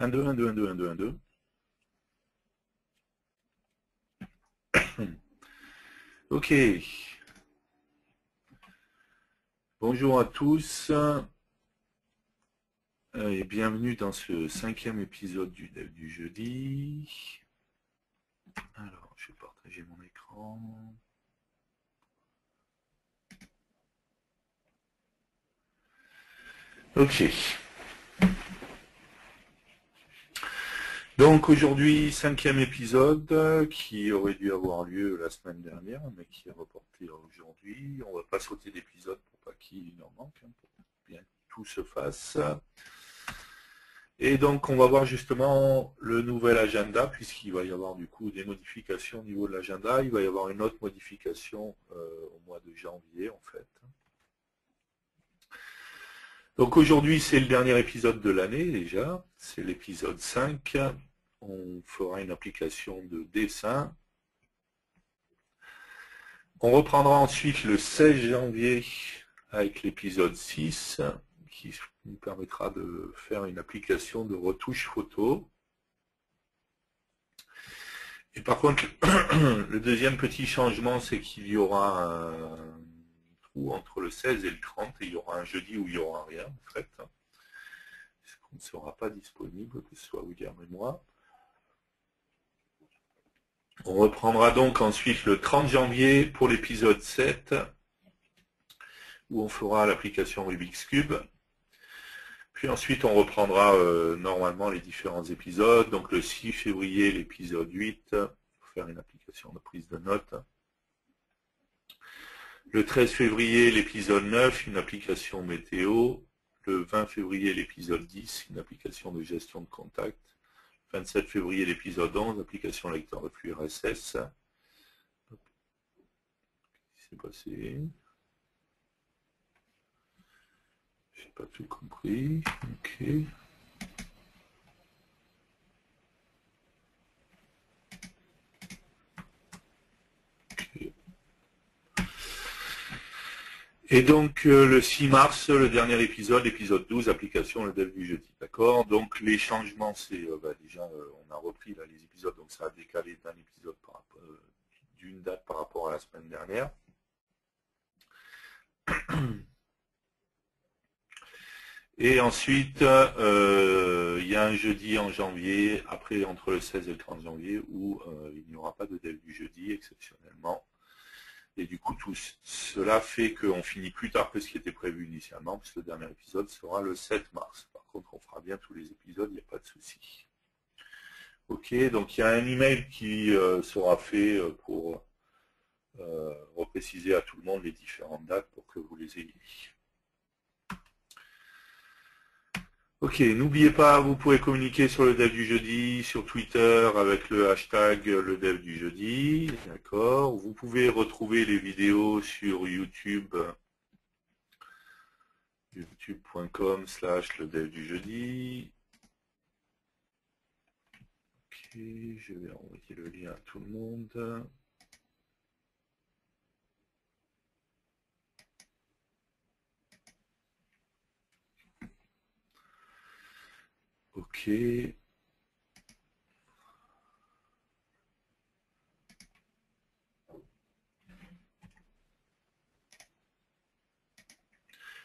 1, 2, 1, 2, 1, 2, 1, 2, 1, 2. Ok. Bonjour à tous et bienvenue dans ce 5e épisode du Dev du jeudi. Alors, je vais partager mon écran. Ok. Donc aujourd'hui, 5e épisode qui aurait dû avoir lieu la semaine dernière, mais qui est reporté aujourd'hui. On va pas sauter d'épisode pour pas qu'il en manque, pour bien que tout se fasse. Et donc on va voir justement le nouvel agenda, puisqu'il va y avoir du coup des modifications au niveau de l'agenda. Il va y avoir une autre modification au mois de janvier en fait. Donc aujourd'hui c'est le dernier épisode de l'année déjà, c'est l'épisode 5. On fera une application de dessin. On reprendra ensuite le 16 janvier avec l'épisode 6 qui nous permettra de faire une application de retouche photo. Et par contre, le deuxième petit changement, c'est qu'il y aura un trou entre le 16 et le 30, et il y aura un jeudi où il n'y aura rien, en fait. Ce qu'on ne sera pas disponible, que ce soit William et moi. On reprendra donc ensuite le 30 janvier pour l'épisode 7, où on fera l'application Rubik's Cube. Puis ensuite, on reprendra normalement les différents épisodes. Donc le 6 février, l'épisode 8, pour faire une application de prise de notes. Le 13 février, l'épisode 9, une application météo. Le 20 février, l'épisode 10, une application de gestion de contact. Le 27 février, l'épisode 11, application lecteur de flux RSS. Qu'est-ce qui s'est passé? J'ai pas tout compris. Ok. Et donc le 6 mars, le dernier épisode, l'épisode 12, application, le dev du jeudi. D'accord. Donc les changements, c'est déjà on a repris là, les épisodes, donc ça a décalé d'un épisode d'une date par rapport à la semaine dernière. Et ensuite, il y a un jeudi en janvier, après entre le 16 et le 30 janvier, où il n'y aura pas de dev du jeudi exceptionnellement. Et du coup, tout cela fait qu'on finit plus tard que ce qui était prévu initialement, puisque le dernier épisode sera le 7 mars. Par contre, on fera bien tous les épisodes, il n'y a pas de souci. Ok, donc il y a un email qui sera fait pour repréciser à tout le monde les différentes dates pour que vous les ayez. Ok, n'oubliez pas, vous pouvez communiquer sur le dev du jeudi, sur Twitter avec le hashtag le dev du jeudi, d'accord. Vous pouvez retrouver les vidéos sur YouTube, youtube.com/le dev du jeudi. Ok, je vais envoyer le lien à tout le monde. Ok.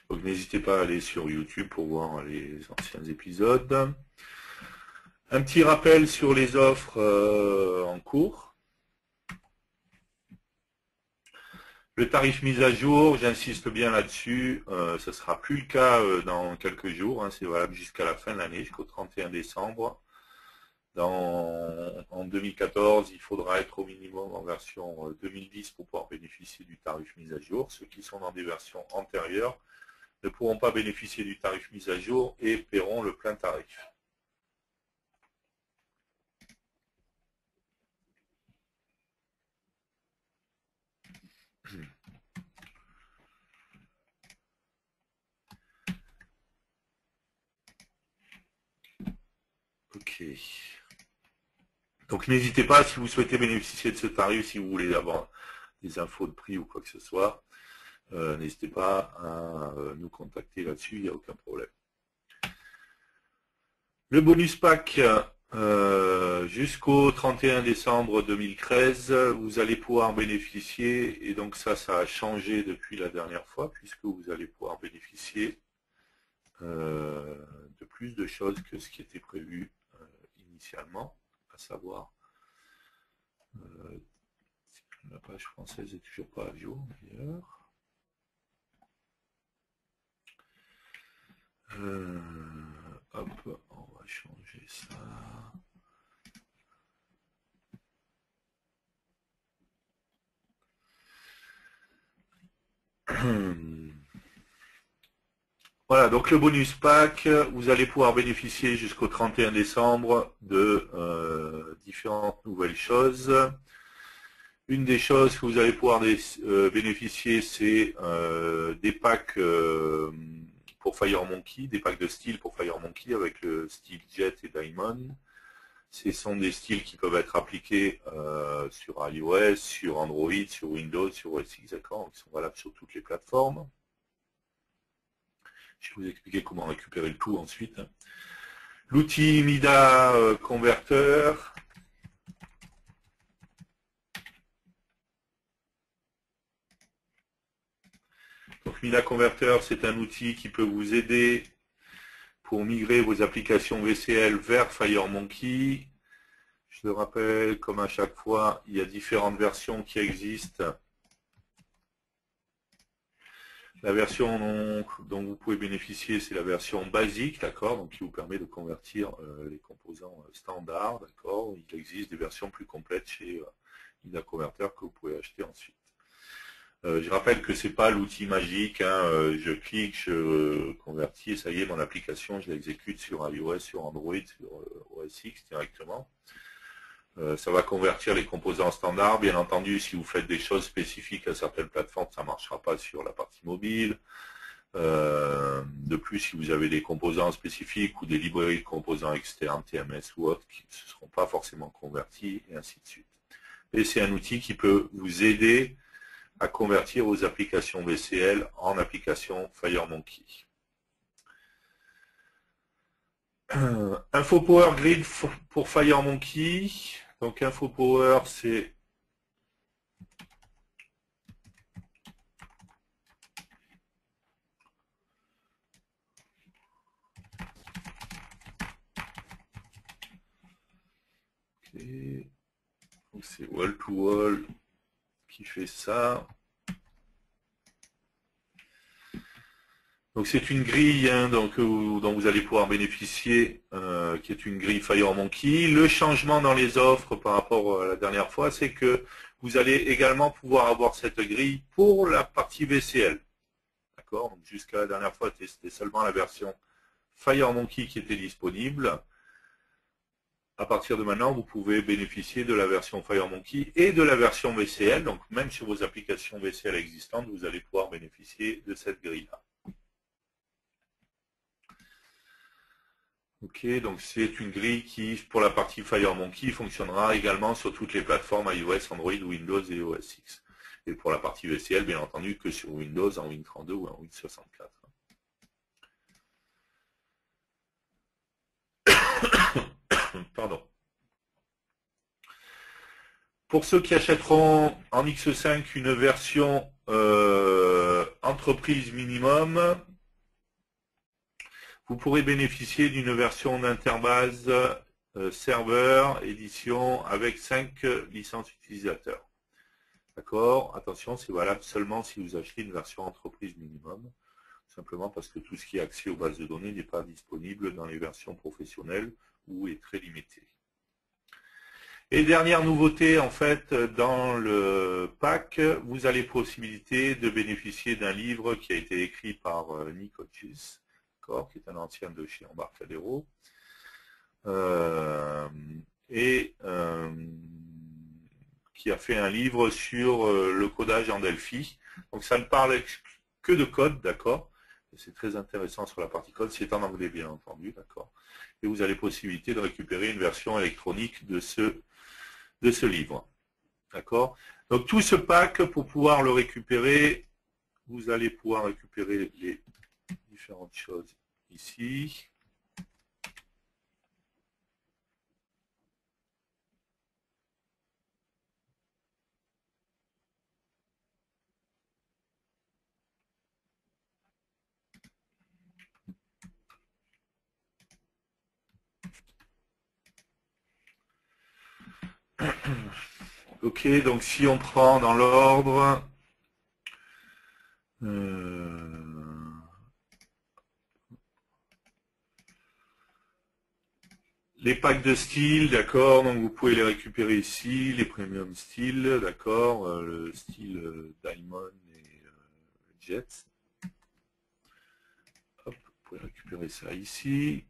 Donc n'hésitez pas à aller sur YouTube pour voir les anciens épisodes. Un petit rappel sur les offres en cours. Le tarif mis à jour, j'insiste bien là-dessus, ce ne sera plus le cas dans quelques jours, c'est valable jusqu'à la fin de l'année, jusqu'au 31 décembre. En 2014, il faudra être au minimum en version 2010 pour pouvoir bénéficier du tarif mis à jour. Ceux qui sont dans des versions antérieures ne pourront pas bénéficier du tarif mis à jour et paieront le plein tarif. Ok. Donc n'hésitez pas, si vous souhaitez bénéficier de ce tarif, si vous voulez avoir des infos de prix ou quoi que ce soit, n'hésitez pas à nous contacter là-dessus, il n'y a aucun problème. Le bonus pack jusqu'au 31 décembre 2013, vous allez pouvoir bénéficier, et donc ça a changé depuis la dernière fois, puisque vous allez pouvoir bénéficier de plus de choses que ce qui était prévu initialement, à savoir la page française n'est toujours pas à jour d'ailleurs. Hop, on va changer ça. Voilà, donc le bonus pack, vous allez pouvoir bénéficier jusqu'au 31 décembre de différentes nouvelles choses. Une des choses que vous allez pouvoir bénéficier, c'est des packs pour FireMonkey, des packs de styles pour FireMonkey avec le style Jet et Diamond. Ce sont des styles qui peuvent être appliqués sur iOS, sur Android, sur Windows, sur OS X, d'accord, qui sont valables sur toutes les plateformes. Je vais vous expliquer comment récupérer le tout ensuite. L'outil Mida Converter. Donc Mida Converter, c'est un outil qui peut vous aider pour migrer vos applications VCL vers FireMonkey. Je le rappelle, comme à chaque fois, il y a différentes versions qui existent. La version dont vous pouvez bénéficier, c'est la version basique, d'accord, donc qui vous permet de convertir les composants standards, d'accord. Il existe des versions plus complètes chez Mida Converter que vous pouvez acheter ensuite. Je rappelle que c'est pas l'outil magique, hein, je clique, je convertis, et ça y est, mon application, je l'exécute sur iOS, sur Android, sur OS X directement. Ça va convertir les composants standards. Bien entendu, si vous faites des choses spécifiques à certaines plateformes, ça ne marchera pas sur la partie mobile. De plus, si vous avez des composants spécifiques ou des librairies de composants externes, TMS ou autres, qui ne seront pas forcément convertis, et ainsi de suite. Et c'est un outil qui peut vous aider à convertir vos applications VCL en applications FireMonkey. InfoPower Grid pour FireMonkey. Donc InfoPower, c'est c'est wall to wall qui fait ça. Donc c'est une grille hein, dont vous allez pouvoir bénéficier, qui est une grille FireMonkey. Le changement dans les offres par rapport à la dernière fois, c'est que vous allez également pouvoir avoir cette grille pour la partie VCL. D'accord. Donc jusqu'à la dernière fois, c'était seulement la version FireMonkey qui était disponible. À partir de maintenant, vous pouvez bénéficier de la version FireMonkey et de la version VCL. Donc même sur vos applications VCL existantes, vous allez pouvoir bénéficier de cette grille-là. Ok, donc c'est une grille qui, pour la partie FireMonkey, fonctionnera également sur toutes les plateformes iOS, Android, Windows et OS X. Et pour la partie VCL, bien entendu, que sur Windows, en Win32 ou en Win64. Pardon. Pour ceux qui achèteront en X5 une version entreprise minimum, vous pourrez bénéficier d'une version d'Interbase serveur édition avec 5 licences utilisateurs. D'accord? Attention, c'est valable seulement si vous achetez une version entreprise minimum, simplement parce que tout ce qui est accès aux bases de données n'est pas disponible dans les versions professionnelles ou est très limité. Et dernière nouveauté, en fait, dans le pack, vous avez possibilité de bénéficier d'un livre qui a été écrit par Nick Hodges, qui est un ancien de chez Embarcadero, qui a fait un livre sur le codage en Delphi. Donc ça ne parle que de code, d'accord. C'est très intéressant sur la partie code, c'est en anglais bien entendu, d'accord. Et vous avez possibilité de récupérer une version électronique de ce livre. D'accord. Donc tout ce pack, pour pouvoir le récupérer, vous allez pouvoir récupérer les différentes choses ici. Ok, donc si on prend dans l'ordre, les packs de style, d'accord, donc vous pouvez les récupérer ici, les premium style, d'accord, le style Diamond et Jet. Hop, vous pouvez récupérer ça ici.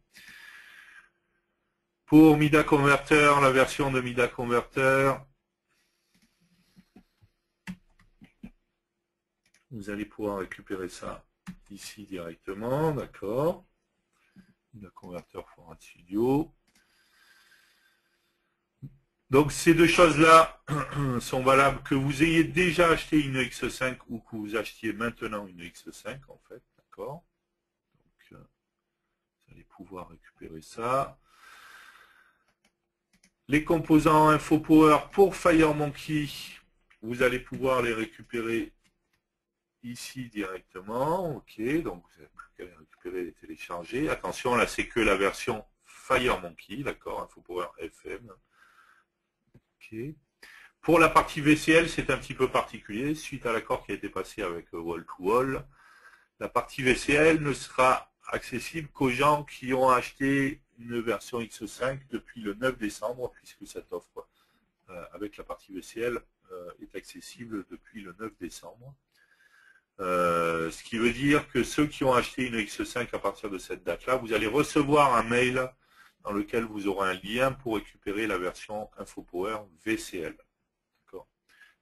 Pour Mida Converter, la version de Mida Converter, vous allez pouvoir récupérer ça ici directement, d'accord. Mida Converter Format Studio. Donc ces deux choses-là sont valables que vous ayez déjà acheté une X5 ou que vous achetiez maintenant une X5 en fait, d'accord. Donc vous allez pouvoir récupérer ça. Les composants InfoPower pour FireMonkey, vous allez pouvoir les récupérer ici directement, ok, donc vous n'avez plus qu'à les récupérer et les télécharger. Attention, là c'est que la version FireMonkey, d'accord, InfoPower FM. Ok. Pour la partie VCL, c'est un petit peu particulier, suite à l'accord qui a été passé avec Wall2Wall. La partie VCL ne sera accessible qu'aux gens qui ont acheté une version X5 depuis le 9 décembre, puisque cette offre avec la partie VCL est accessible depuis le 9 décembre. Ce qui veut dire que ceux qui ont acheté une X5 à partir de cette date-là, vous allez recevoir un mail dans lequel vous aurez un lien pour récupérer la version InfoPower VCL.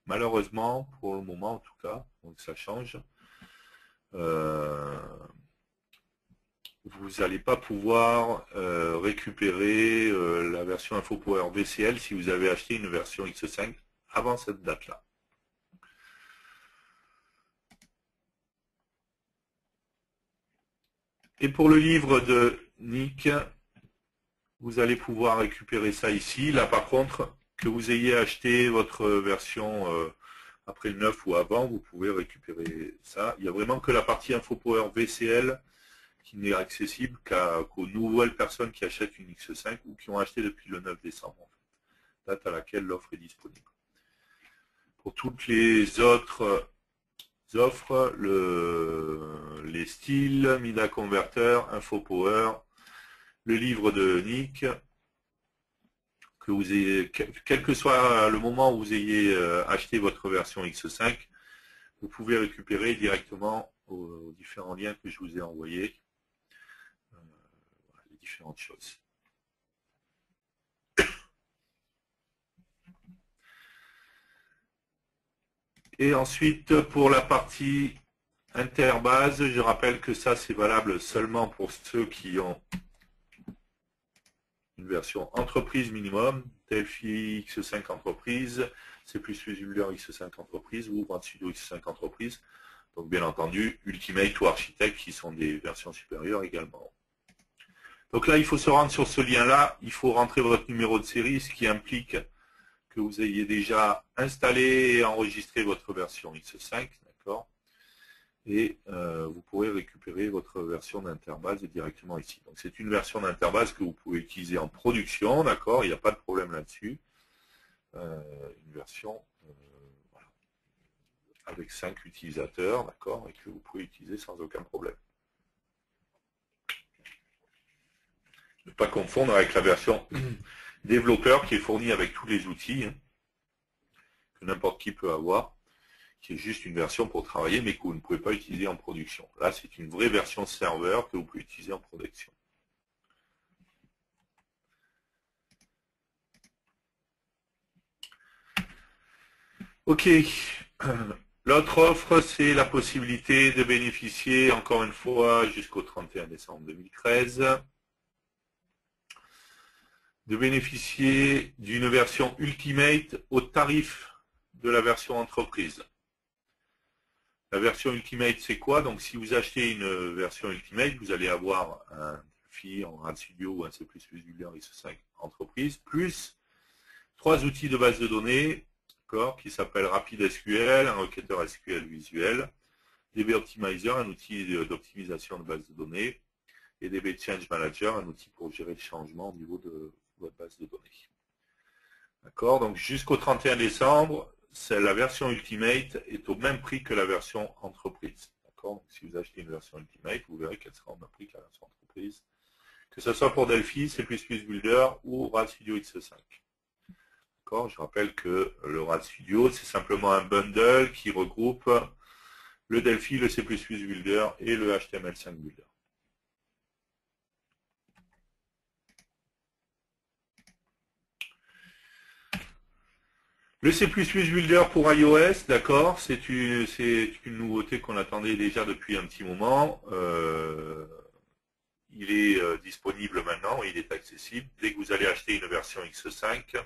Malheureusement, pour le moment en tout cas, donc ça change, vous n'allez pas pouvoir récupérer la version InfoPower VCL si vous avez acheté une version X5 avant cette date-là. Et pour le livre de Nick, vous allez pouvoir récupérer ça ici. Là par contre, que vous ayez acheté votre version après le 9 ou avant, vous pouvez récupérer ça. Il n'y a vraiment que la partie InfoPower VCL qui n'est accessible qu'aux nouvelles personnes qui achètent une X5 ou qui ont acheté depuis le 9 décembre, en fait, date à laquelle l'offre est disponible. Pour toutes les autres offres, les styles, Mida Converter, InfoPower, le livre de Nick, que vous ayez, quel que soit le moment où vous ayez acheté votre version X5, vous pouvez récupérer directement aux différents liens que je vous ai envoyés les différentes choses. Et ensuite, pour la partie interbase, je rappelle que ça, c'est valable seulement pour ceux qui ont une version entreprise minimum, Delphi X5 entreprise, C++ Builder X5 entreprise ou Brand Studio X5 entreprise. Donc bien entendu, Ultimate ou Architect qui sont des versions supérieures également. Donc là, il faut se rendre sur ce lien-là, il faut rentrer votre numéro de série, ce qui implique que vous ayez déjà installé et enregistré votre version X5, d'accord. Et vous pourrez récupérer votre version d'interbase directement ici. Donc c'est une version d'interbase que vous pouvez utiliser en production, d'accord, il n'y a pas de problème là-dessus. Une version voilà, avec 5 utilisateurs, d'accord, et que vous pouvez utiliser sans aucun problème. Ne pas confondre avec la version développeur qui est fournie avec tous les outils hein, que n'importe qui peut avoir, qui est juste une version pour travailler, mais que vous ne pouvez pas utiliser en production. Là, c'est une vraie version serveur que vous pouvez utiliser en production. Ok. L'autre offre, c'est la possibilité de bénéficier, encore une fois, jusqu'au 31 décembre 2013, de bénéficier d'une version Ultimate au tarif de la version entreprise. La version Ultimate, c'est quoi? Donc, si vous achetez une version Ultimate, vous allez avoir un Delphi en Brand Studio ou un C++ Builder X5 entreprise, plus 3 outils de base de données, qui s'appellent RapidSQL, un requêteur SQL visuel, DB Optimizer, un outil d'optimisation de base de données, et DB Change Manager, un outil pour gérer le changement au niveau de votre base de données. D'accord? Donc jusqu'au 31 décembre, la version Ultimate est au même prix que la version entreprise. D'accord? Donc si vous achetez une version Ultimate, vous verrez qu'elle sera au même prix que la version entreprise. Que ce soit pour Delphi, C++ Builder ou RAD Studio X5. D'accord? Je rappelle que le RAD Studio, c'est simplement un bundle qui regroupe le Delphi, le C++ Builder et le HTML5 Builder. Le C++ Builder pour iOS, d'accord, c'est une nouveauté qu'on attendait déjà depuis un petit moment. Il est disponible maintenant, il est accessible. Dès que vous allez acheter une version X5,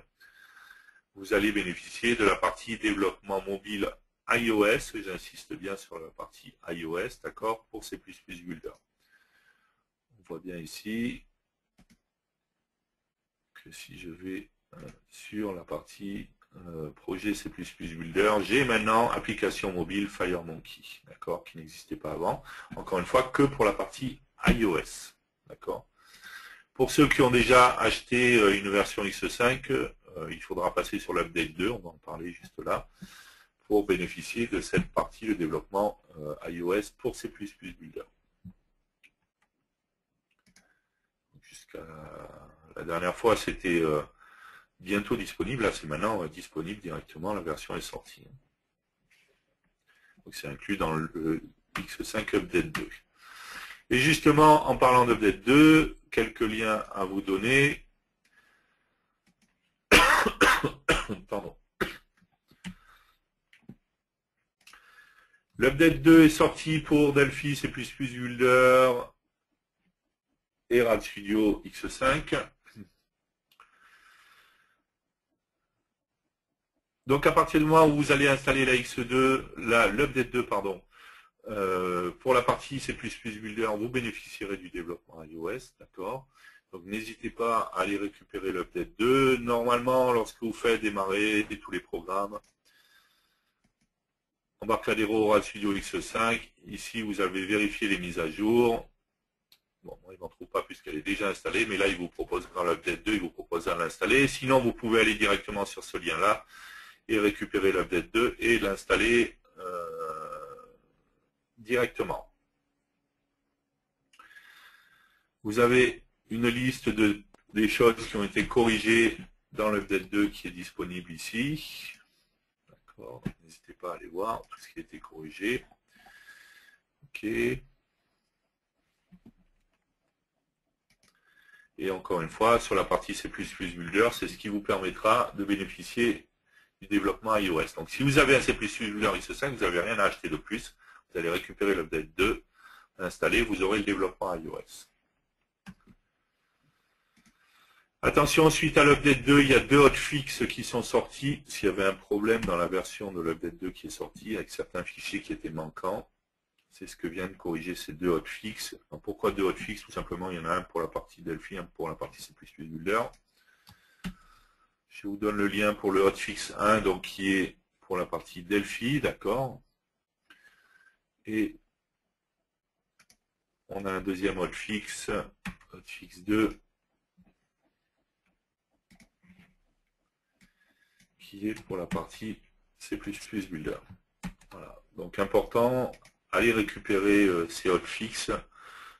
vous allez bénéficier de la partie développement mobile iOS, j'insiste bien sur la partie iOS, d'accord, pour C++ Builder. On voit bien ici que si je vais sur la partie projet C++ Builder, j'ai maintenant application mobile FireMonkey, d'accord, qui n'existait pas avant. Encore une fois, que pour la partie iOS, d'accord. Pour ceux qui ont déjà acheté une version X5, il faudra passer sur l'update 2, on va en parler juste là, pour bénéficier de cette partie de développement iOS pour C++ Builder. Jusqu'à la dernière fois, c'était bientôt disponible. Là, c'est maintenant disponible directement. La version est sortie. Donc, c'est inclus dans le X5 Update 2. Et justement, en parlant d'Update 2, quelques liens à vous donner. Pardon. L'Update 2 est sorti pour Delphi, C++ Builder et RAD Studio X5. Donc à partir du moment où vous allez installer la X2, l'Update 2, pardon, pour la partie C++ Builder, vous bénéficierez du développement iOS, d'accord. Donc n'hésitez pas à aller récupérer l'Update 2. Normalement, lorsque vous faites démarrer tous les programmes, Embarcadero RAD Studio X5, ici vous avez vérifié les mises à jour. Bon, moi, il n'en trouve pas puisqu'elle est déjà installée, mais là, il vous propose dans l'Update 2, il vous propose de l'installer. Sinon, vous pouvez aller directement sur ce lien-là et récupérer l'Update 2 et l'installer directement. Vous avez une liste des choses qui ont été corrigées dans l'Update 2 qui est disponible ici. D'accord, n'hésitez pas à aller voir tout ce qui a été corrigé. OK. Et encore une fois, sur la partie C++ Builder, c'est ce qui vous permettra de bénéficier du développement iOS. Donc si vous avez un C++ Builder X5, vous n'avez rien à acheter de plus. Vous allez récupérer l'Update 2, l'installer, vous aurez le développement iOS. Attention, suite à l'Update 2, il y a deux hotfixes qui sont sortis. S'il y avait un problème dans la version de l'Update 2 qui est sortie, avec certains fichiers qui étaient manquants, c'est ce que vient de corriger ces deux hotfixes. Pourquoi deux hotfixes? Tout simplement, il y en a un pour la partie Delphi, un pour la partie C++ Builder. Je vous donne le lien pour le hotfix 1, donc qui est pour la partie Delphi, d'accord. Et on a un deuxième hotfix 2, qui est pour la partie C++ Builder. Voilà. Donc important, allez récupérer ces hotfix.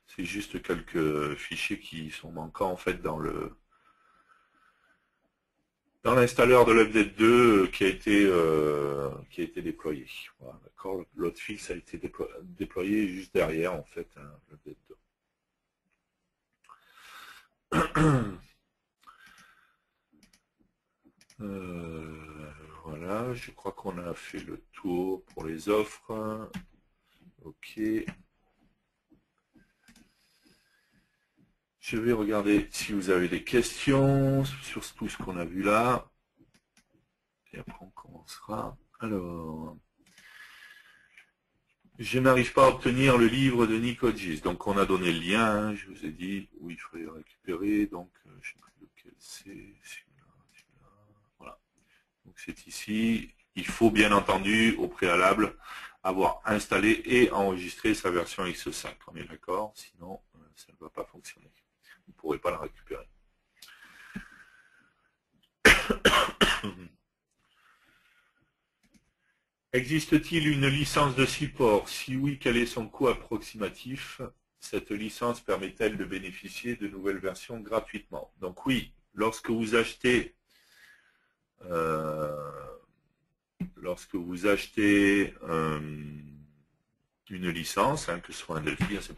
C'est juste quelques fichiers qui sont manquants en fait dans l'installeur de l'Update 2 qui a été déployé. Voilà, d'accord. L'hotfix a été déployé juste derrière en fait l'Update 2. Voilà, je crois qu'on a fait le tour pour les offres. OK. Je vais regarder si vous avez des questions sur tout ce qu'on a vu là. Et après on commencera. Alors, je n'arrive pas à obtenir le livre de Nick Hodges. Donc on a donné le lien, hein, je vous ai dit où il fallait le récupérer. Donc je ne sais plus lequel c'est. Celui-là. Voilà. Donc c'est ici. Il faut bien entendu au préalable avoir installé et enregistré sa version X5. On est d'accord? Sinon ça ne va pas fonctionner. Vous ne pourrez pas la récupérer. Existe-t-il une licence de support? Si oui, quel est son coût approximatif? Cette licence permet-elle de bénéficier de nouvelles versions gratuitement? Donc oui, lorsque vous achetez une licence, que ce soit un Delphi, un C++,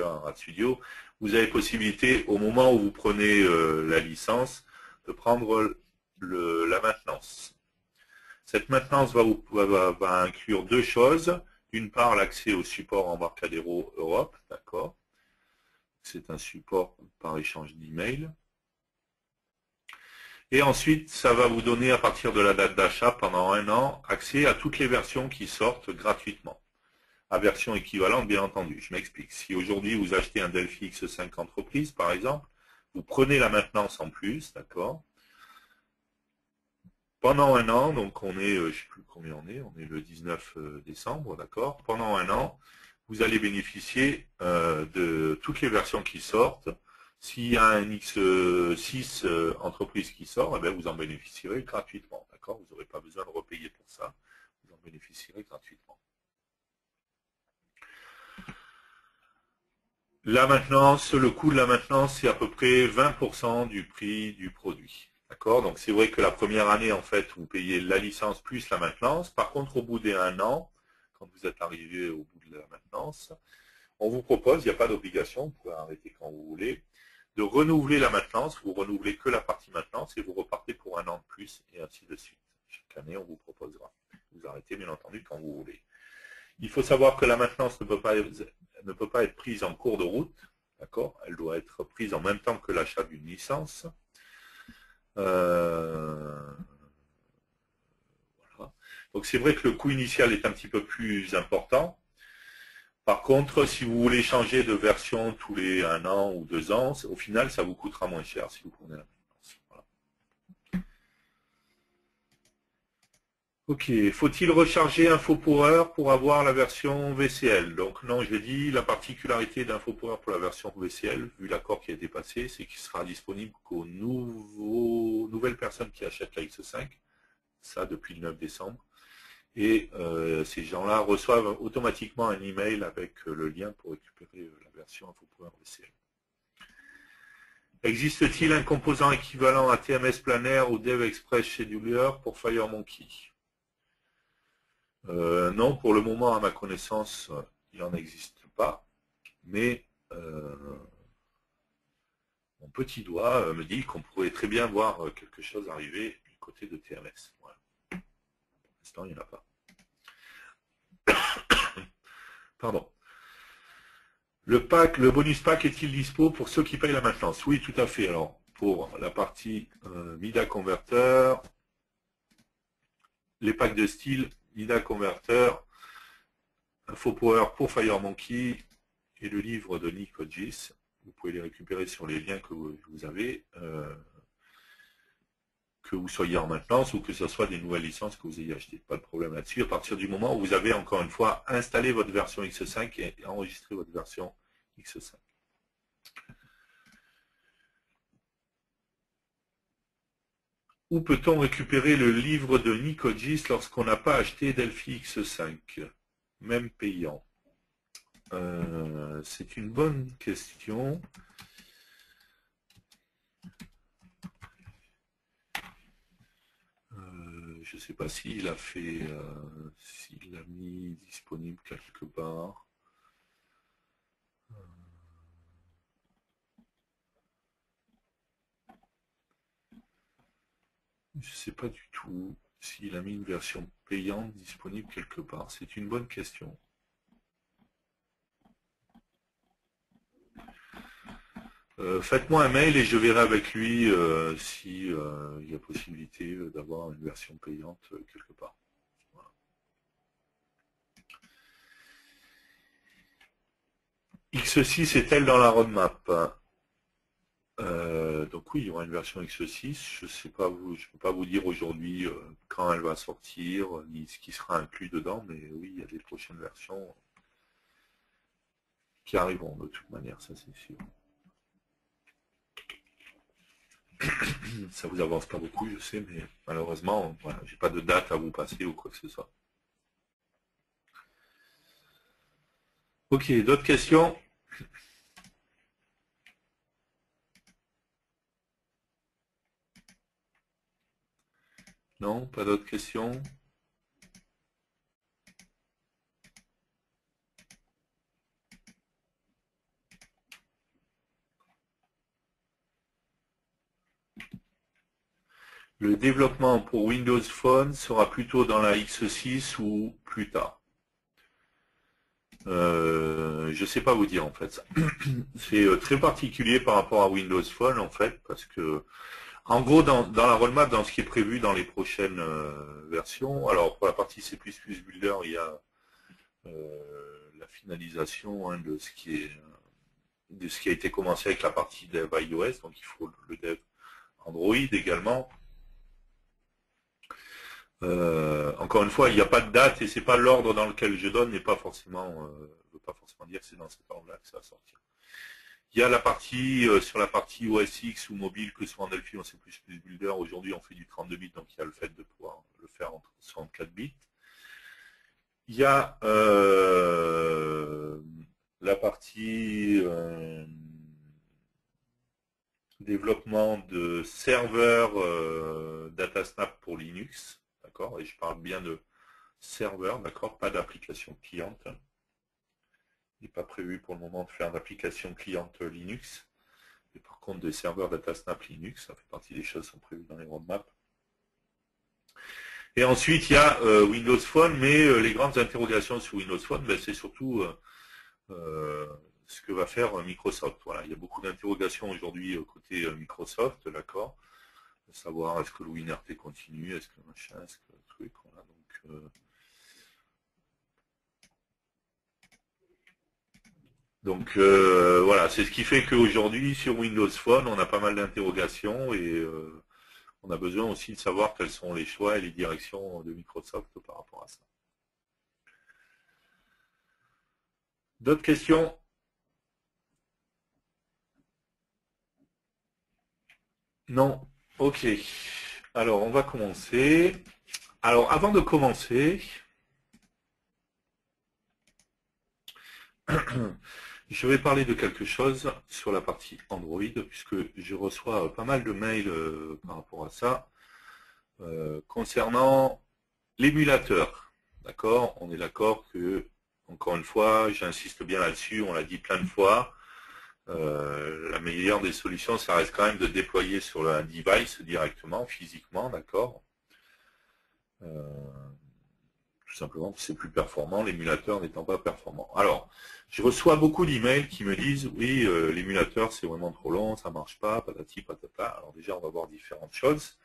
un RadStudio, vous avez possibilité, au moment où vous prenez la licence, de prendre la maintenance. Cette maintenance va inclure deux choses. D'une part, l'accès au support Embarcadero Europe, d'accord. C'est un support par échange d'email. Et ensuite, ça va vous donner, à partir de la date d'achat, pendant 1 an, accès à toutes les versions qui sortent gratuitement. À version équivalente, bien entendu. Je m'explique. Si aujourd'hui, vous achetez un Delphi X5 entreprise, par exemple, vous prenez la maintenance en plus, d'accord. Pendant 1 an, donc on est, je ne sais plus combien on est le 19 décembre, d'accord. Pendant 1 an, vous allez bénéficier de toutes les versions qui sortent. S'il y a un X6 entreprise qui sort, eh bien, vous en bénéficierez gratuitement, d'accord. Vous n'aurez pas besoin de repayer pour ça. Vous en bénéficierez gratuitement. La maintenance, le coût de la maintenance, c'est à peu près 20% du prix du produit. D'accord. Donc c'est vrai que la première année, en fait, vous payez la licence plus la maintenance. Par contre, au bout d'1 an, quand vous êtes arrivé au bout de la maintenance, on vous propose, il n'y a pas d'obligation, vous pouvez arrêter quand vous voulez, de renouveler la maintenance. Vous renouvelez que la partie maintenance et vous repartez pour 1 an de plus et ainsi de suite. Chaque année, on vous proposera. Vous arrêtez, bien entendu, quand vous voulez. Il faut savoir que la maintenance ne peut pas être prise en cours de route. D'accord. Elle doit être prise en même temps que l'achat d'une licence. Voilà. Donc c'est vrai que le coût initial est un petit peu plus important. Par contre, si vous voulez changer de version tous les 1 an ou 2 ans, au final, ça vous coûtera moins cher si vous prenez la maintenance. Voilà. Ok, faut-il recharger InfoPower pour avoir la version VCL? Donc non, je l'ai dit, la particularité d'InfoPower pour la version VCL, vu l'accord qui a été passé, c'est qu'il sera disponible qu'aux nouvelles personnes qui achètent la X5, ça depuis le 9 décembre. Et ces gens-là reçoivent automatiquement un email avec le lien pour récupérer la version InfoPower VCL. Existe-t-il un composant équivalent à TMS Planner ou DevExpress Scheduler pour FireMonkey? Non, pour le moment, à ma connaissance, il n'en existe pas. Mais mon petit doigt me dit qu'on pourrait très bien voir quelque chose arriver du côté de TMS. Voilà. Pour l'instant, il n'y en a pas. Pardon. Le bonus pack est-il dispo pour ceux qui payent la maintenance? Oui, tout à fait. Alors, pour la partie MIDA converteur, les packs de style, MIDA converteur, InfoPower pour FireMonkey et le livre de Nick Hodges. Vous pouvez les récupérer sur les liens que vous avez, que vous soyez en maintenance ou que ce soit des nouvelles licences que vous ayez achetées. Pas de problème là-dessus. À partir du moment où vous avez, encore une fois, installé votre version X5 et enregistré votre version X5. Où peut-on récupérer le livre de Nick Hodges lorsqu'on n'a pas acheté Delphi X5, même payant? C'est une bonne question. Je ne sais pas s'il a fait, s'il l'a mis disponible quelque part. Je ne sais pas du tout s'il a mis une version payante disponible quelque part. C'est une bonne question. Faites-moi un mail et je verrai avec lui s'il y a possibilité d'avoir une version payante quelque part. Voilà. X6 est-elle dans la roadmap? Donc oui, il y aura une version X6. Je ne sais pas, je ne peux pas vous dire aujourd'hui quand elle va sortir, ni ce qui sera inclus dedans, mais oui, il y a des prochaines versions qui arriveront de toute manière, ça c'est sûr. Ça vous avance pas beaucoup, je sais, mais malheureusement, voilà, j'ai pas de date à vous passer ou quoi que ce soit. Ok, d'autres questions? Non, pas d'autres questions? Le développement pour Windows Phone sera plutôt dans la X6 ou plus tard? Je ne sais pas vous dire en fait. C'est très particulier par rapport à Windows Phone en fait, parce que en gros dans la roadmap, dans ce qui est prévu dans les prochaines versions, alors pour la partie C++ Builder, il y a la finalisation de ce qui a été commencé avec la partie dev iOS, donc il faut le dev Android également. Encore une fois, il n'y a pas de date et c'est pas l'ordre dans lequel je donne n'est pas forcément, veut pas forcément dire que c'est dans cet ordre-là que ça va sortir. Il y a la partie sur la partie OS X ou mobile, que ce soit en Delphi ou en C++ Builder. Aujourd'hui, on fait du 32 bits, donc il y a le fait de pouvoir le faire en 64 bits. Il y a la partie développement de serveurs DataSnap pour Linux, d'accord, et je parle bien de serveur, d'accord, pas d'application cliente. Il n'est pas prévu pour le moment de faire d'application cliente Linux. Et par contre, des serveurs DataSnap Linux, ça fait partie des choses qui sont prévues dans les roadmaps. Et ensuite, il y a Windows Phone, mais les grandes interrogations sur Windows Phone, ben, c'est surtout ce que va faire Microsoft. Voilà, il y a beaucoup d'interrogations aujourd'hui côté Microsoft, d'accord. Savoir est-ce que le WinRT continue, est-ce que machin, est-ce que le truc, voilà. Donc voilà, c'est ce qui fait qu'aujourd'hui, sur Windows Phone, on a pas mal d'interrogations et on a besoin aussi de savoir quels sont les choix et les directions de Microsoft par rapport à ça. D'autres questions? Non? Ok. Alors, on va commencer. Alors, avant de commencer, je vais parler de quelque chose sur la partie Android, puisque je reçois pas mal de mails par rapport à ça, concernant l'émulateur. D'accord? On est d'accord que, encore une fois, j'insiste bien là-dessus, on l'a dit plein de fois, la meilleure des solutions, ça reste quand même de déployer sur un device directement, physiquement, d'accord? Tout simplement que c'est plus performant, l'émulateur n'étant pas performant. Alors, je reçois beaucoup d'emails qui me disent, oui, l'émulateur c'est vraiment trop long, ça marche pas, patati patata. Alors déjà, on va voir différentes choses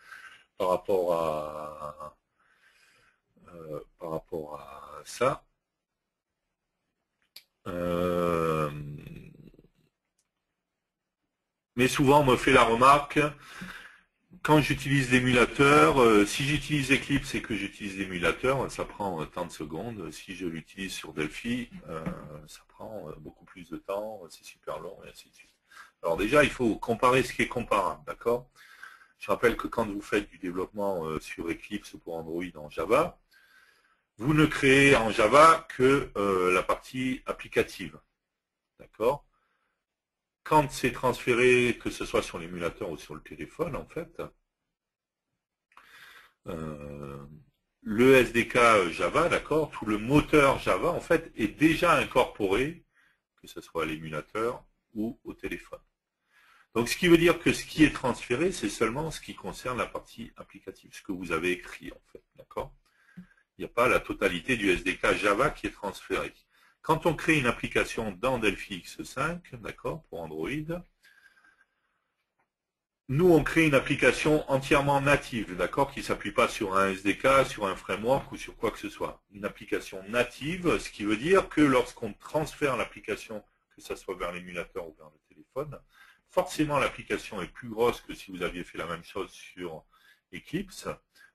par rapport à ça. Mais souvent, on me fait la remarque, quand j'utilise l'émulateur, si j'utilise Eclipse et que j'utilise l'émulateur, ça prend 30 secondes. Si je l'utilise sur Delphi, ça prend beaucoup plus de temps, c'est super long, et ainsi de suite. Alors déjà, il faut comparer ce qui est comparable, d'accord? Je rappelle que quand vous faites du développement sur Eclipse pour Android en Java, vous ne créez en Java que la partie applicative, d'accord? Quand c'est transféré, que ce soit sur l'émulateur ou sur le téléphone, en fait, le SDK Java, d'accord, tout le moteur Java, en fait, est déjà incorporé, que ce soit à l'émulateur ou au téléphone. Donc, ce qui veut dire que ce qui est transféré, c'est seulement ce qui concerne la partie applicative, ce que vous avez écrit, en fait, d'accord? Il n'y a pas la totalité du SDK Java qui est transféré. Quand on crée une application dans Delphi X5, d'accord, pour Android, nous, on crée une application entièrement native, d'accord, qui ne s'appuie pas sur un SDK, sur un framework ou sur quoi que ce soit. Une application native, ce qui veut dire que lorsqu'on transfère l'application, que ce soit vers l'émulateur ou vers le téléphone, forcément l'application est plus grosse que si vous aviez fait la même chose sur Eclipse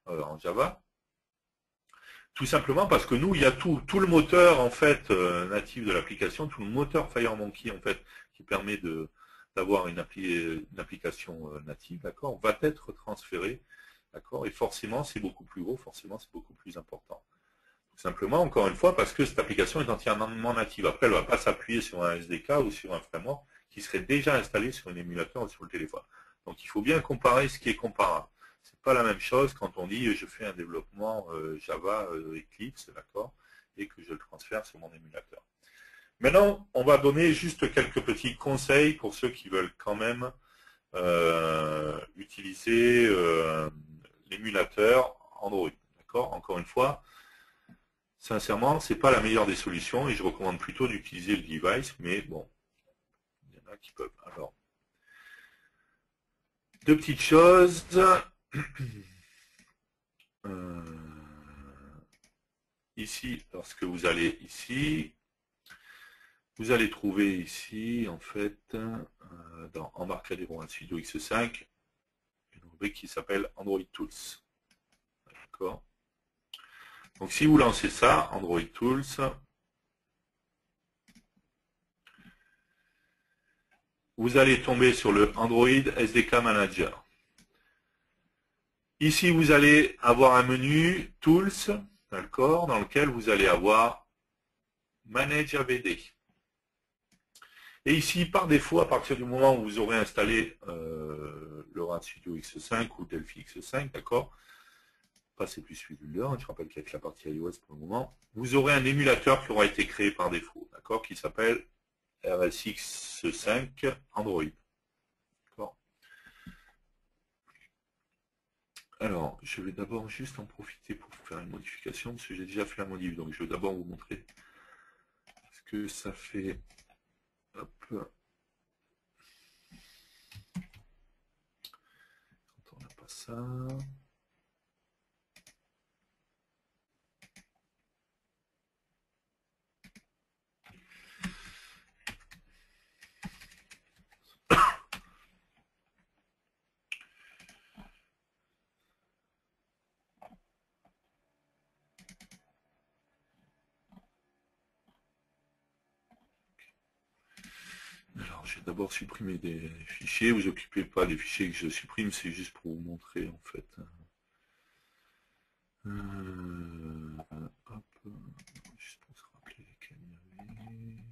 en Java. Tout simplement parce que nous, il y a tout le moteur en fait natif de l'application, tout le moteur FireMonkey en fait qui permet d'avoir une application native, d'accord, va être transféré, d'accord, et forcément c'est beaucoup plus gros, forcément c'est beaucoup plus important. Simplement, encore une fois, parce que cette application est entièrement native. Après, elle ne va pas s'appuyer sur un SDK ou sur un framework qui serait déjà installé sur un émulateur ou sur le téléphone. Donc, il faut bien comparer ce qui est comparable. C'est pas la même chose quand on dit je fais un développement Java Eclipse, d'accord, et que je le transfère sur mon émulateur. Maintenant, on va donner juste quelques petits conseils pour ceux qui veulent quand même utiliser l'émulateur Android. D'accord. Encore une fois, sincèrement, c'est pas la meilleure des solutions et je recommande plutôt d'utiliser le device, mais bon, il y en a qui peuvent. Alors, deux petites choses. Ici, lorsque vous allez ici, vous allez trouver ici, en fait, dans Embarcadero Studio X5, une rubrique qui s'appelle Android Tools. D'accord. Donc si vous lancez ça, Android Tools, vous allez tomber sur le Android SDK Manager. Ici, vous allez avoir un menu Tools, d'accord, dans lequel vous allez avoir Manage AVD. Et ici, par défaut, à partir du moment où vous aurez installé le RAD Studio X5 ou Delphi X5, d'accord, pas C++ Builder, je rappelle qu'avec la partie iOS pour le moment, vous aurez un émulateur qui aura été créé par défaut, d'accord, qui s'appelle RSX5 Android. Alors, je vais d'abord juste en profiter pour faire une modification, parce que j'ai déjà fait la modif, donc je vais d'abord vous montrer ce que ça fait. Hop. Quand on n'a pas ça. Alors, je vais d'abord supprimer des fichiers. Vous occupez pas des fichiers que je supprime, c'est juste pour vous montrer en fait. Hop, juste pour se rappeler lesquels il y avait.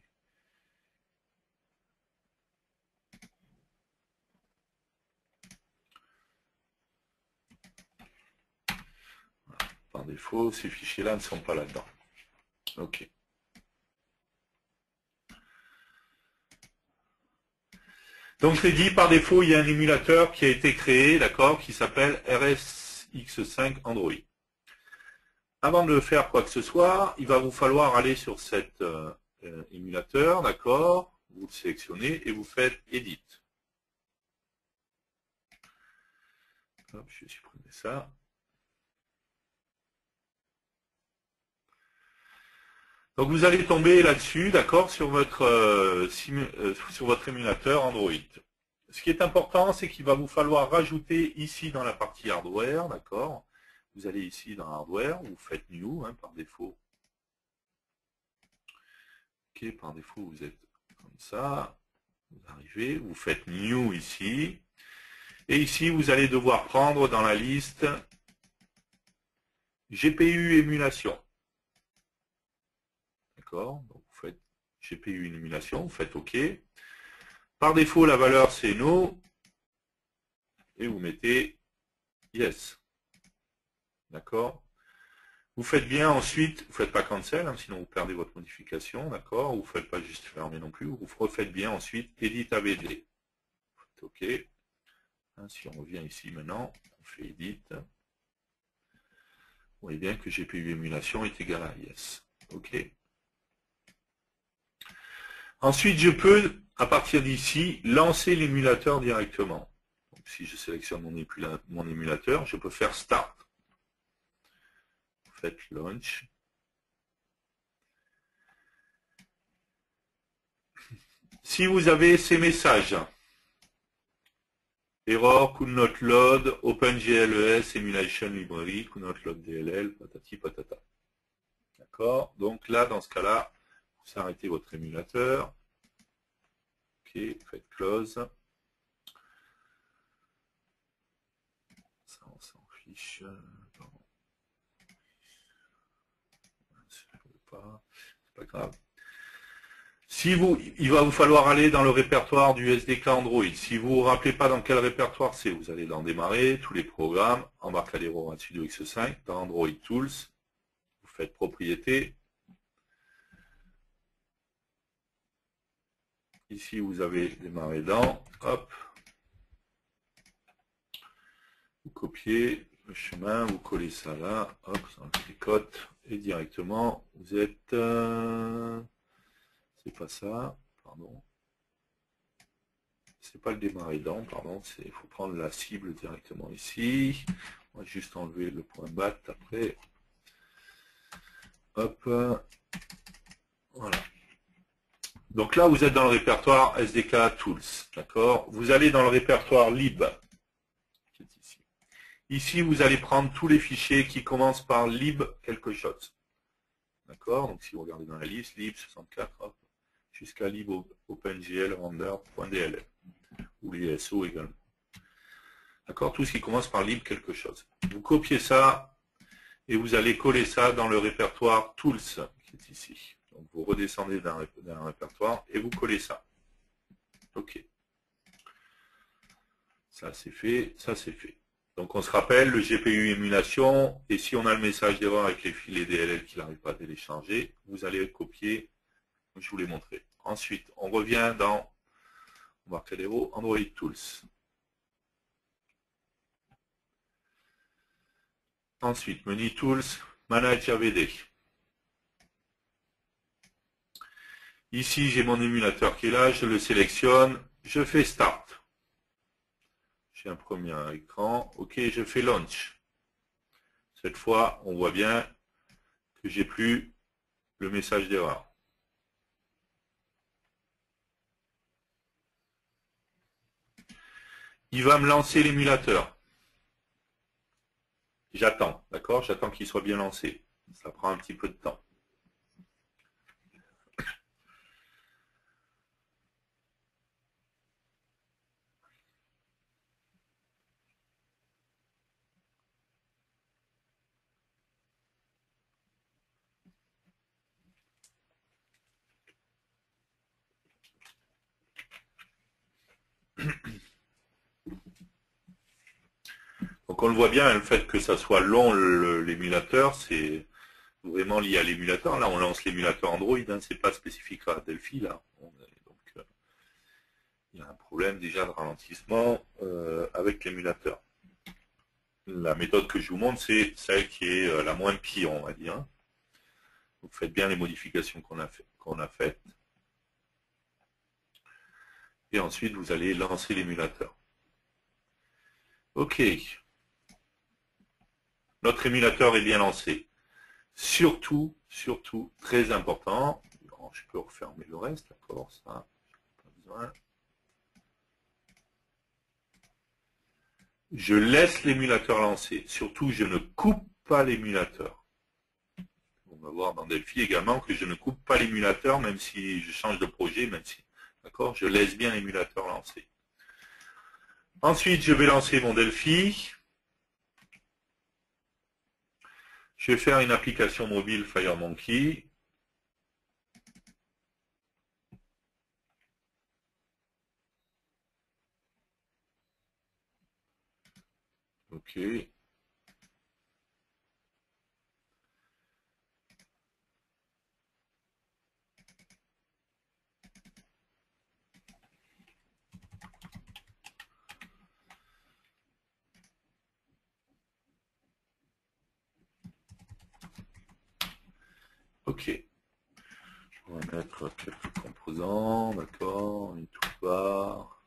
Voilà. Par défaut, ces fichiers-là ne sont pas là-dedans. Ok. Donc je l'ai dit, par défaut, il y a un émulateur qui a été créé, d'accord, qui s'appelle RSX5 Android. Avant de faire quoi que ce soit, il va vous falloir aller sur cet émulateur, d'accord, vous le sélectionnez et vous faites Edit. Hop, je vais supprimer ça. Donc vous allez tomber là-dessus, d'accord, sur votre émulateur Android. Ce qui est important, c'est qu'il va vous falloir rajouter ici dans la partie hardware, d'accord. Vous allez ici dans hardware, vous faites new, hein, par défaut. Ok, par défaut vous êtes comme ça. Vous arrivez, vous faites new ici. Et ici, vous allez devoir prendre dans la liste GPU émulation. D'accord. Donc vous faites GPU émulation, vous faites OK. Par défaut, la valeur c'est no. Et vous mettez yes. D'accord. Vous faites bien ensuite, vous ne faites pas cancel, hein, sinon vous perdez votre modification, d'accord. Vous ne faites pas juste fermer non plus. Vous refaites bien ensuite edit AVD. OK. Hein, si on revient ici maintenant, on fait edit. Vous voyez bien que GPU émulation est égal à yes. OK. Ensuite, je peux, à partir d'ici, lancer l'émulateur directement. Donc, si je sélectionne mon émulateur, je peux faire Start. Vous faites Launch. Si vous avez ces messages, Error, could not load, OpenGLES, Emulation Library, could not load DLL, patati patata. D'accord. Donc là, dans ce cas-là, vous arrêtez votre émulateur. Ok, faites Close. Ça, on s'en fiche. pas, c'est pas grave. Il va vous falloir aller dans le répertoire du SDK Android. Si vous ne vous rappelez pas dans quel répertoire c'est, vous allez dans Démarrer, tous les programmes, Embarcadero Studio X5, dans Android Tools, vous faites Propriétés. Ici, vous avez Démarrer dans, hop, vous copiez le chemin, vous collez ça là, hop, ça tricote, et directement, vous êtes... c'est pas ça, pardon. C'est pas le démarrer dans, pardon, il faut prendre la cible directement ici. On va juste enlever le point bat après. Hop. Voilà. Donc là, vous êtes dans le répertoire SDK Tools. D'accord. Vous allez dans le répertoire lib, qui est ici. Ici, vous allez prendre tous les fichiers qui commencent par lib quelque chose. D'accord. Donc si vous regardez dans la liste, lib 64, jusqu'à lib OpenGL render.dll. Ou l'ISO également. D'accord. Tout ce qui commence par lib quelque chose. Vous copiez ça et vous allez coller ça dans le répertoire Tools qui est ici. Donc vous redescendez dans un répertoire et vous collez ça. OK. Ça c'est fait, ça c'est fait. Donc on se rappelle, le GPU émulation, et si on a le message d'erreur avec les filets DLL qu'il n'arrive pas à télécharger, vous allez le copier, comme je vous l'ai montré. Ensuite, on revient dans Embarcadero Android Tools. Ensuite, menu Tools, Manage AVD. Ici, j'ai mon émulateur qui est là, je le sélectionne, je fais Start. J'ai un premier écran, OK, je fais Launch. Cette fois, on voit bien que j'ai plus le message d'erreur. Il va me lancer l'émulateur. J'attends, d'accord? J'attends qu'il soit bien lancé. Ça prend un petit peu de temps. Donc on le voit bien, le fait que ça soit long l'émulateur, c'est vraiment lié à l'émulateur. Là, on lance l'émulateur Android, hein, c'est pas spécifique à Delphi là. Donc il y a un problème déjà de ralentissement avec l'émulateur. La méthode que je vous montre, c'est celle qui est la moins pire, on va dire. Vous faites bien les modifications qu'on a faites. Et ensuite, vous allez lancer l'émulateur. OK. Notre émulateur est bien lancé. Surtout, très important, alors, je peux refermer le reste, d'accord, ça, pas besoin. Je laisse l'émulateur lancé. Surtout, je ne coupe pas l'émulateur. On va voir dans Delphi également que je ne coupe pas l'émulateur, même si je change de projet, même si, d'accord, je laisse bien l'émulateur lancé. Ensuite, je vais lancer mon Delphi. Je vais faire une application mobile FireMonkey. OK. OK. On va mettre quelques composants, d'accord, une toolbar,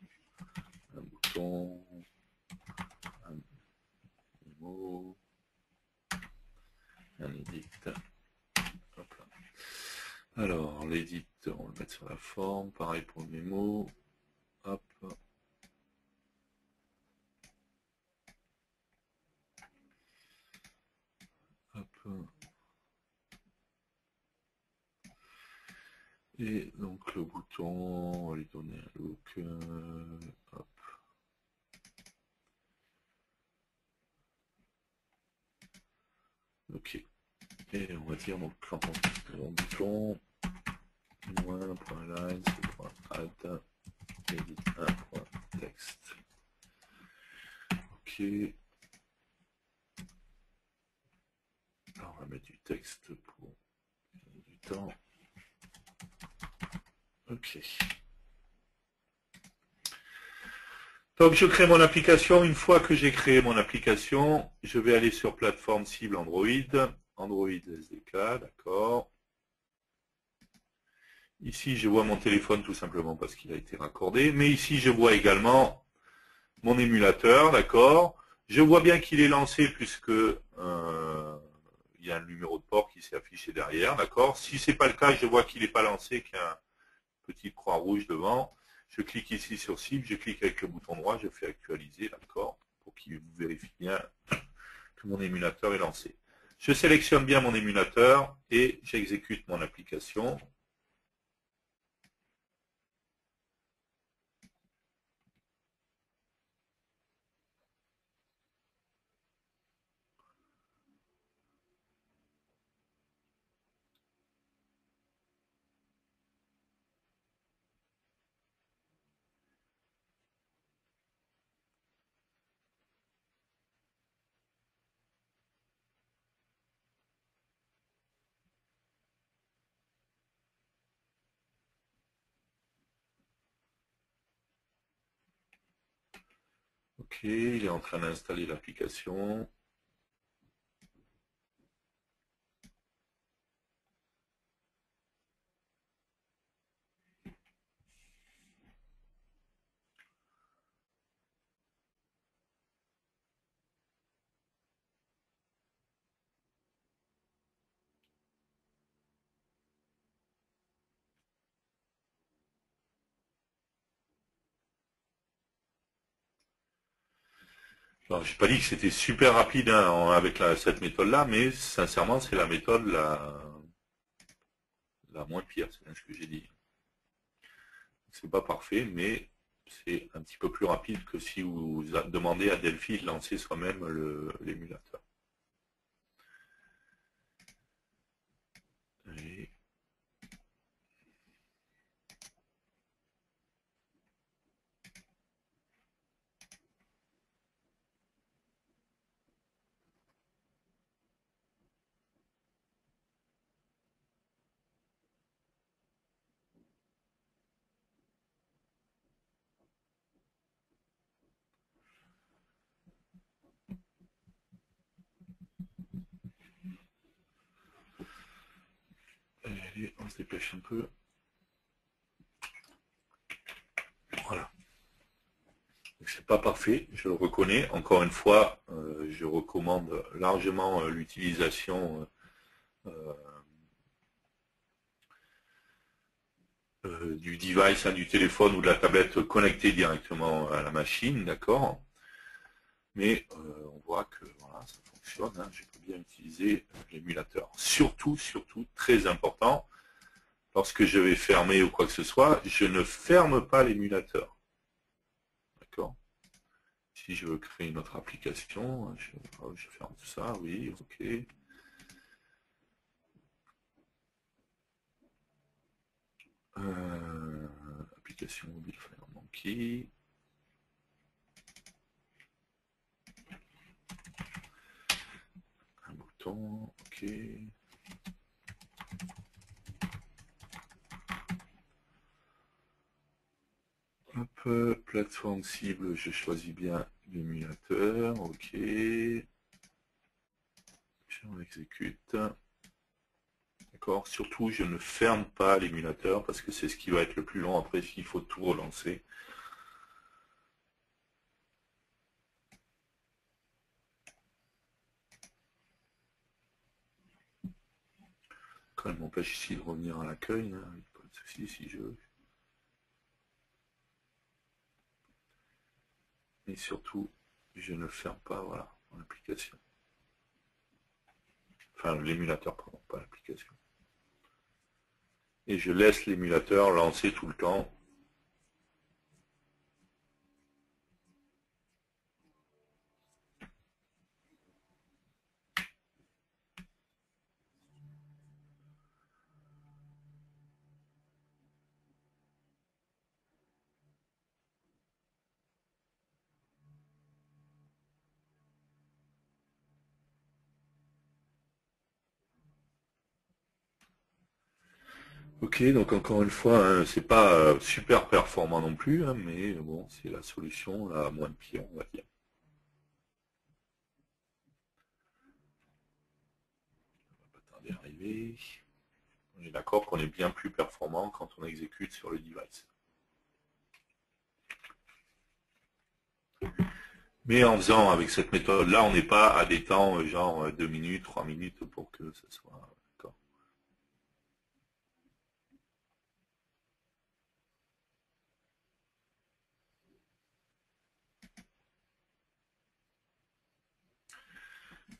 un bouton, un mot, un edit. Hop là. Alors, l'edit, on va le mettre sur la forme, pareil pour le mémo. Hop. Hop. Et donc le bouton, on va lui donner un look. Hop. OK. Et on va dire donc quand on fait le bouton, moins.line, .add, edit 1.text. Ok. Alors, on va mettre du texte pour gagner du temps. Ok. Donc je crée mon application. Une fois que j'ai créé mon application, je vais aller sur plateforme cible Android. Android SDK, d'accord. Ici, je vois mon téléphone tout simplement parce qu'il a été raccordé. Mais ici, je vois également mon émulateur, d'accord. Je vois bien qu'il est lancé puisque il y a un numéro de port qui s'est affiché derrière, d'accord. Si ce n'est pas le cas, je vois qu'il n'est pas lancé, qu'il y a une petite croix rouge devant. Je clique ici sur cible, je clique avec le bouton droit, je fais actualiser, d'accord, pour qu'il vérifie bien que mon émulateur est lancé. Je sélectionne bien mon émulateur et j'exécute mon application. Ok, il est en train d'installer l'application. Alors, j'ai pas dit que c'était super rapide hein, avec cette méthode-là, mais sincèrement, c'est la méthode la moins pire, c'est bien ce que j'ai dit. C'est pas parfait, mais c'est un petit peu plus rapide que si vous demandez à Delphi de lancer soi-même l'émulateur. Et allez, on se dépêche un peu. Voilà. C'est pas parfait, je le reconnais. Encore une fois, je recommande largement l'utilisation du device, hein, du téléphone ou de la tablette connectée directement à la machine, d'accord. Mais on voit que voilà, ça fonctionne, hein, je peux bien utiliser l'émulateur. Surtout, très important, lorsque je vais fermer ou quoi que ce soit, je ne ferme pas l'émulateur. D'accord. Si je veux créer une autre application, je ferme tout ça, oui, ok. Application mobile FireMonkey. Un bouton, ok. Hop, plateforme cible, je choisis bien l'émulateur, ok. On exécute. D'accord. Surtout, je ne ferme pas l'émulateur parce que c'est ce qui va être le plus long après s'il faut tout relancer. Quand même m'empêche ici de revenir à l'accueil, hein, pas de souci si je veux. Et surtout, je ne ferme pas, voilà, l'application. Enfin, l'émulateur, pardon, pas l'application. Et je laisse l'émulateur lancer tout le temps. Ok, donc encore une fois, hein, c'est pas super performant non plus, hein, mais bon, c'est la solution la moins pire, on va dire. On va pas tarder à arriver. On est d'accord qu'on est bien plus performant quand on exécute sur le device. Mais en faisant avec cette méthode-là, on n'est pas à des temps genre 2 minutes, 3 minutes pour que ça soit d'accord.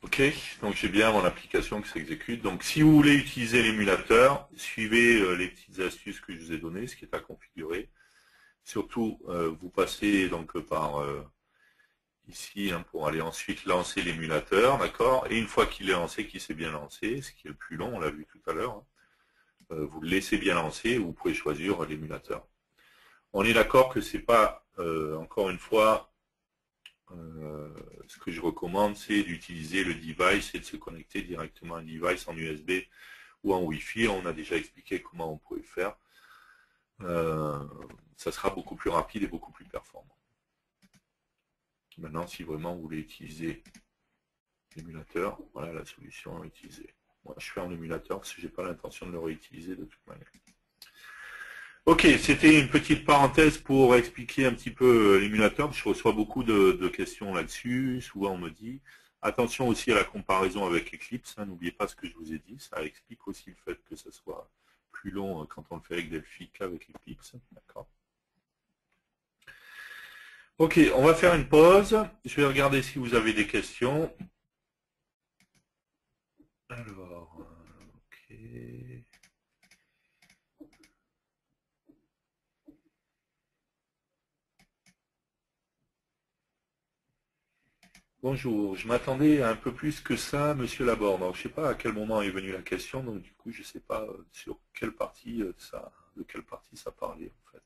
Ok, donc j'ai bien mon application qui s'exécute. Donc si vous voulez utiliser l'émulateur, suivez les petites astuces que je vous ai données, ce qui est à configurer. Surtout, vous passez donc par ici hein, pour aller ensuite lancer l'émulateur, d'accord. Et une fois qu'il est lancé, qu'il s'est bien lancé, ce qui est le plus long, on l'a vu tout à l'heure, vous le laissez bien lancer, vous pouvez choisir l'émulateur. On est d'accord que c'est pas, encore une fois, ce que je recommande, c'est d'utiliser le device et de se connecter directement à un device en USB ou en Wi-Fi. On a déjà expliqué comment on pouvait faire. Ça sera beaucoup plus rapide et beaucoup plus performant. Maintenant, si vraiment vous voulez utiliser l'émulateur, voilà la solution à utiliser. Moi, je fais en émulateur parce que je n'ai pas l'intention de le réutiliser de toute manière. Ok, c'était une petite parenthèse pour expliquer un petit peu l'émulateur. Je reçois beaucoup de questions là-dessus. Souvent, on me dit attention aussi à la comparaison avec Eclipse. Hein, n'oubliez pas ce que je vous ai dit. Ça explique aussi le fait que ce soit plus long quand on le fait avec Delphi qu'avec Eclipse. D'accord. Ok, on va faire une pause. Je vais regarder si vous avez des questions. Alors, ok. Bonjour, je m'attendais à un peu plus que ça, Monsieur Laborde. Alors, je ne sais pas à quel moment est venue la question, donc du coup, je ne sais pas sur quelle partie de quelle partie ça parlait en fait.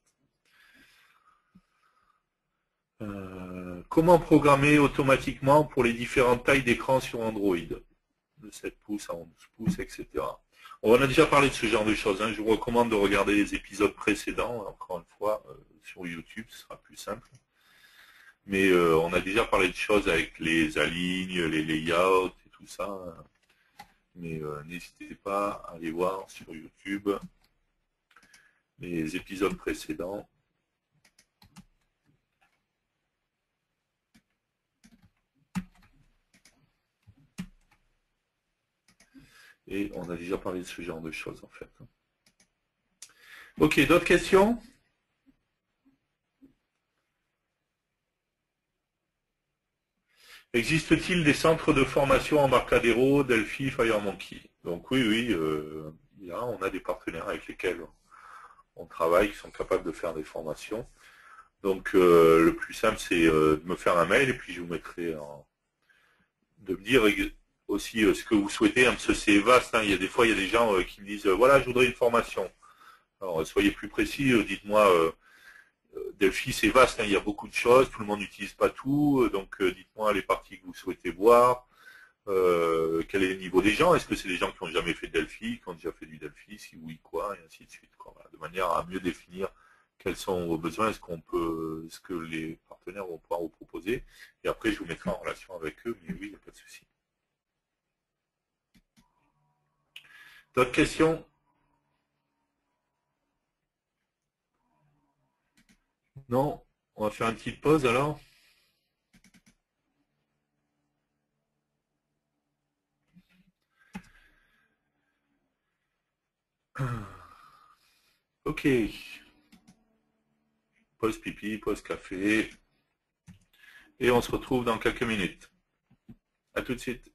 Comment programmer automatiquement pour les différentes tailles d'écran sur Android, de 7 pouces à 11 pouces, etc. On a déjà parlé de ce genre de choses. Hein. Je vous recommande de regarder les épisodes précédents, encore une fois, sur YouTube, ce sera plus simple. Mais on a déjà parlé de choses avec les alignes, les layouts et tout ça. Mais n'hésitez pas à aller voir sur YouTube les épisodes précédents. Et on a déjà parlé de ce genre de choses en fait. Ok, d'autres questions? Existe-t-il des centres de formation Embarcadero, Delphi, FireMonkey? Donc oui, là on a des partenaires avec lesquels on travaille qui sont capables de faire des formations. Donc le plus simple c'est de me faire un mail et puis je vous mettrai de me dire aussi ce que vous souhaitez, hein, parce que c'est vaste. Hein. Il y a des fois il y a des gens qui me disent voilà je voudrais une formation. Alors soyez plus précis, dites-moi Delphi c'est vaste, hein, il y a beaucoup de choses, tout le monde n'utilise pas tout, donc dites-moi les parties que vous souhaitez voir. Quel est le niveau des gens? Est-ce que c'est des gens qui n'ont jamais fait de Delphi, qui ont déjà fait du Delphi, si oui, quoi, et ainsi de suite, quoi. Voilà, de manière à mieux définir quels sont vos besoins, est-ce que les partenaires vont pouvoir vous proposer, et après je vous mettrai en relation avec eux, mais oui, il n'y a pas de souci. D'autres questions? Non? On va faire une petite pause alors? Ok. Pause pipi, pause café, et on se retrouve dans quelques minutes. À tout de suite.